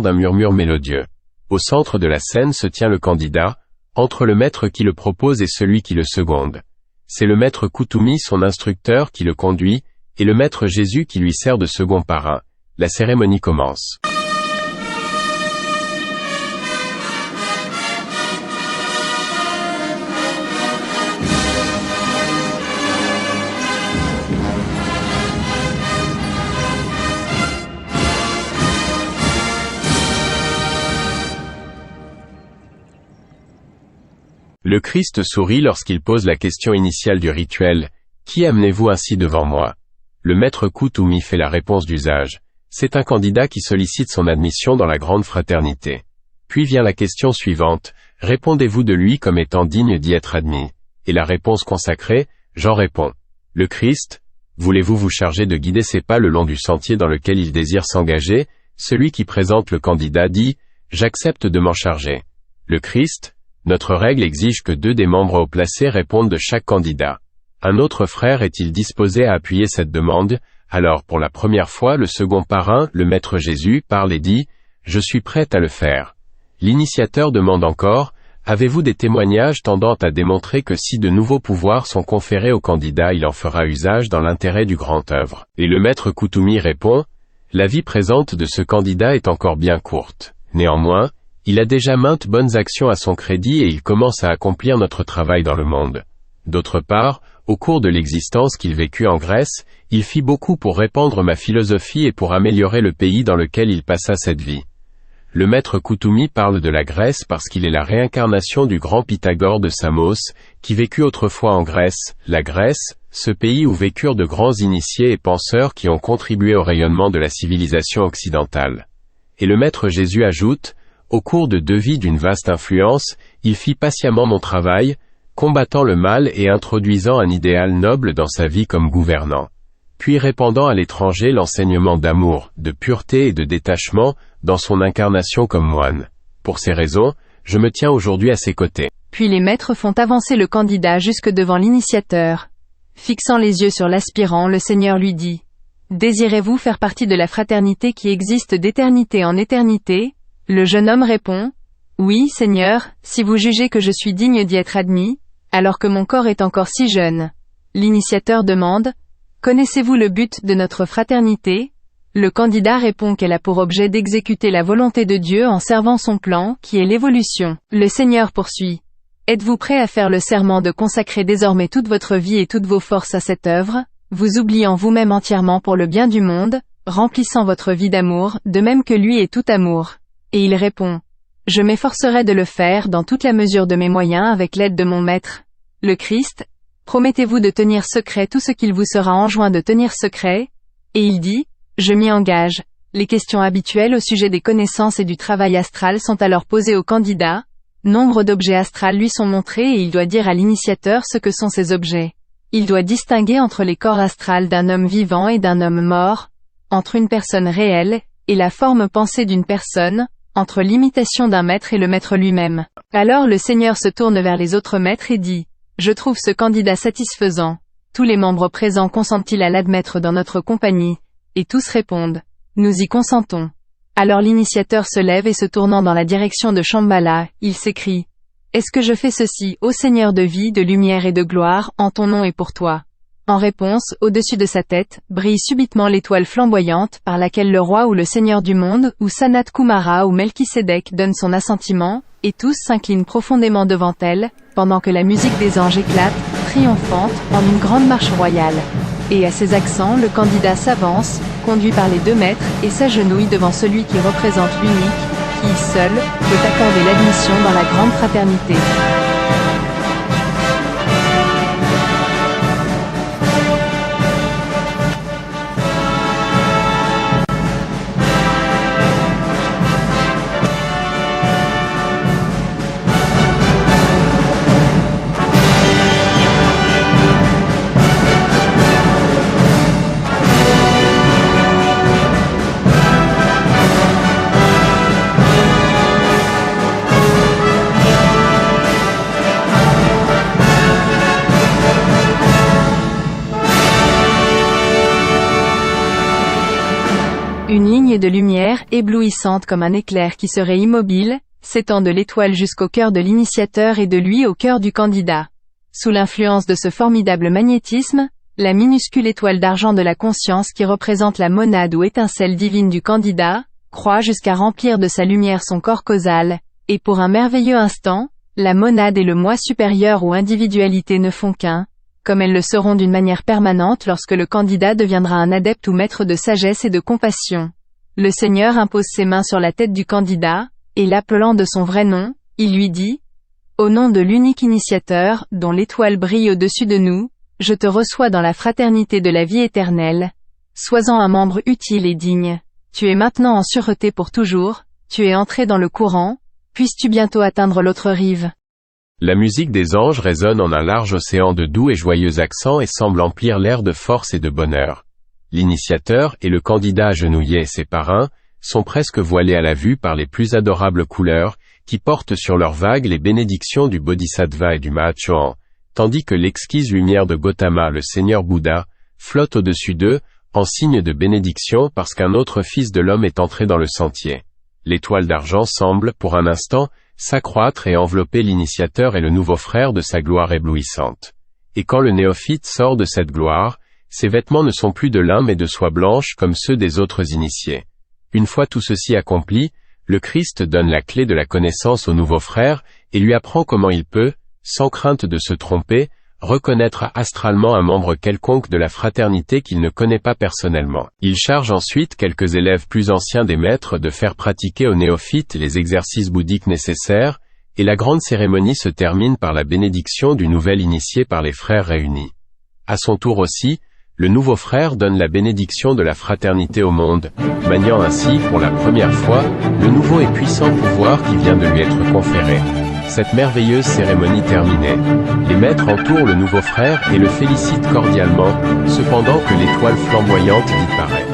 d'un murmure mélodieux. Au centre de la scène se tient le candidat, entre le maître qui le propose et celui qui le seconde. C'est le maître Koutoumi, son instructeur, qui le conduit, et le maître Jésus qui lui sert de second parrain. La cérémonie commence. Le Christ sourit lorsqu'il pose la question initiale du rituel. « Qui amenez-vous ainsi devant moi ?» Le maître Koutoumi fait la réponse d'usage. C'est un candidat qui sollicite son admission dans la grande fraternité. Puis vient la question suivante. « Répondez-vous de lui comme étant digne d'y être admis ?» Et la réponse consacrée. « J'en réponds. » Le Christ. « Voulez-vous vous charger de guider ses pas le long du sentier dans lequel il désire s'engager ?» Celui qui présente le candidat dit « J'accepte de m'en charger. » Le Christ. Notre règle exige que 2 des membres haut placés répondent de chaque candidat. Un autre frère est-il disposé à appuyer cette demande? Alors pour la première fois le second parrain, le maître Jésus, parle et dit « Je suis prêt à le faire ». L'initiateur demande encore « Avez-vous des témoignages tendant à démontrer que si de nouveaux pouvoirs sont conférés au candidat il en fera usage dans l'intérêt du grand œuvre ?» Et le maître Koutoumi répond « La vie présente de ce candidat est encore bien courte. Néanmoins, il a déjà maintes bonnes actions à son crédit et il commence à accomplir notre travail dans le monde. D'autre part, au cours de l'existence qu'il vécut en Grèce, il fit beaucoup pour répandre ma philosophie et pour améliorer le pays dans lequel il passa cette vie. » Le maître Koutoumi parle de la Grèce parce qu'il est la réincarnation du grand Pythagore de Samos, qui vécut autrefois en Grèce. La Grèce, ce pays où vécurent de grands initiés et penseurs qui ont contribué au rayonnement de la civilisation occidentale. Et le maître Jésus ajoute « Au cours de 2 vies d'une vaste influence, il fit patiemment mon travail, combattant le mal et introduisant un idéal noble dans sa vie comme gouvernant, puis répandant à l'étranger l'enseignement d'amour, de pureté et de détachement dans son incarnation comme moine. Pour ces raisons, je me tiens aujourd'hui à ses côtés. » Puis les maîtres font avancer le candidat jusque devant l'initiateur. Fixant les yeux sur l'aspirant, le Seigneur lui dit « Désirez-vous faire partie de la fraternité qui existe d'éternité en éternité ?» Le jeune homme répond « Oui, Seigneur, si vous jugez que je suis digne d'y être admis, alors que mon corps est encore si jeune. » L'initiateur demande « Connaissez-vous le but de notre fraternité ?» Le candidat répond qu'elle a pour objet d'exécuter la volonté de Dieu en servant son plan, qui est l'évolution. Le Seigneur poursuit « Êtes-vous prêt à faire le serment de consacrer désormais toute votre vie et toutes vos forces à cette œuvre, vous oubliant vous-même entièrement pour le bien du monde, remplissant votre vie d'amour, de même que lui est tout amour ?» Et il répond « Je m'efforcerai de le faire dans toute la mesure de mes moyens avec l'aide de mon maître. » Le Christ, promettez-vous de tenir secret tout ce qu'il vous sera enjoint de tenir secret? Et il dit « Je m'y engage. » Les questions habituelles au sujet des connaissances et du travail astral sont alors posées au candidat. Nombre d'objets astrals lui sont montrés et il doit dire à l'initiateur ce que sont ces objets. Il doit distinguer entre les corps astrales d'un homme vivant et d'un homme mort, entre une personne réelle et la forme pensée d'une personne, entre l'imitation d'un maître et le maître lui-même. Alors le Seigneur se tourne vers les autres maîtres et dit « Je trouve ce candidat satisfaisant. Tous les membres présents consentent-ils à l'admettre dans notre compagnie ?» Et tous répondent « Nous y consentons. » Alors l'initiateur se lève et se tournant dans la direction de Shambhala, il s'écrie « Est-ce que je fais ceci, ô Seigneur de vie, de lumière et de gloire, en ton nom et pour toi ?» En réponse, au-dessus de sa tête, brille subitement l'étoile flamboyante par laquelle le roi ou le seigneur du monde, ou Sanat Kumara ou Melchisédek donne son assentiment, et tous s'inclinent profondément devant elle, pendant que la musique des anges éclate, triomphante, en une grande marche royale. Et à ces accents, le candidat s'avance, conduit par les 2 maîtres, et s'agenouille devant celui qui représente l'unique, qui, seul, peut accorder l'admission dans la grande fraternité. lignée de lumière, éblouissante comme un éclair qui serait immobile, s'étend de l'étoile jusqu'au cœur de l'initiateur et de lui au cœur du candidat. Sous l'influence de ce formidable magnétisme, la minuscule étoile d'argent de la conscience qui représente la monade ou étincelle divine du candidat, croît jusqu'à remplir de sa lumière son corps causal, et pour un merveilleux instant, la monade et le moi supérieur ou individualité ne font qu'un, comme elles le seront d'une manière permanente lorsque le candidat deviendra un adepte ou maître de sagesse et de compassion. Le Seigneur impose ses mains sur la tête du candidat, et l'appelant de son vrai nom, il lui dit: au nom de l'unique initiateur, dont l'étoile brille au-dessus de nous, je te reçois dans la fraternité de la vie éternelle. Sois-en un membre utile et digne. Tu es maintenant en sûreté pour toujours, tu es entré dans le courant, puisses-tu bientôt atteindre l'autre rive. La musique des anges résonne en un large océan de doux et joyeux accents et semble emplir l'air de force et de bonheur. L'initiateur et le candidat agenouillé et ses parrains sont presque voilés à la vue par les plus adorables couleurs, qui portent sur leurs vagues les bénédictions du Bodhisattva et du Mahachohan, tandis que l'exquise lumière de Gautama, le Seigneur Bouddha, flotte au-dessus d'eux, en signe de bénédiction parce qu'un autre fils de l'homme est entré dans le sentier. L'étoile d'argent semble, pour un instant, s'accroître et envelopper l'initiateur et le nouveau frère de sa gloire éblouissante. Et quand le néophyte sort de cette gloire, ses vêtements ne sont plus de lin mais de soie blanche comme ceux des autres initiés. Une fois tout ceci accompli, le Christ donne la clé de la connaissance au nouveau frère et lui apprend comment il peut, sans crainte de se tromper, reconnaître astralement un membre quelconque de la fraternité qu'il ne connaît pas personnellement. Il charge ensuite quelques élèves plus anciens des maîtres de faire pratiquer aux néophytes les exercices bouddhiques nécessaires, et la grande cérémonie se termine par la bénédiction du nouvel initié par les frères réunis. À son tour aussi, le nouveau frère donne la bénédiction de la fraternité au monde, maniant ainsi, pour la première fois, le nouveau et puissant pouvoir qui vient de lui être conféré. Cette merveilleuse cérémonie terminée, les maîtres entourent le nouveau frère et le félicitent cordialement, cependant que l'étoile flamboyante disparaît.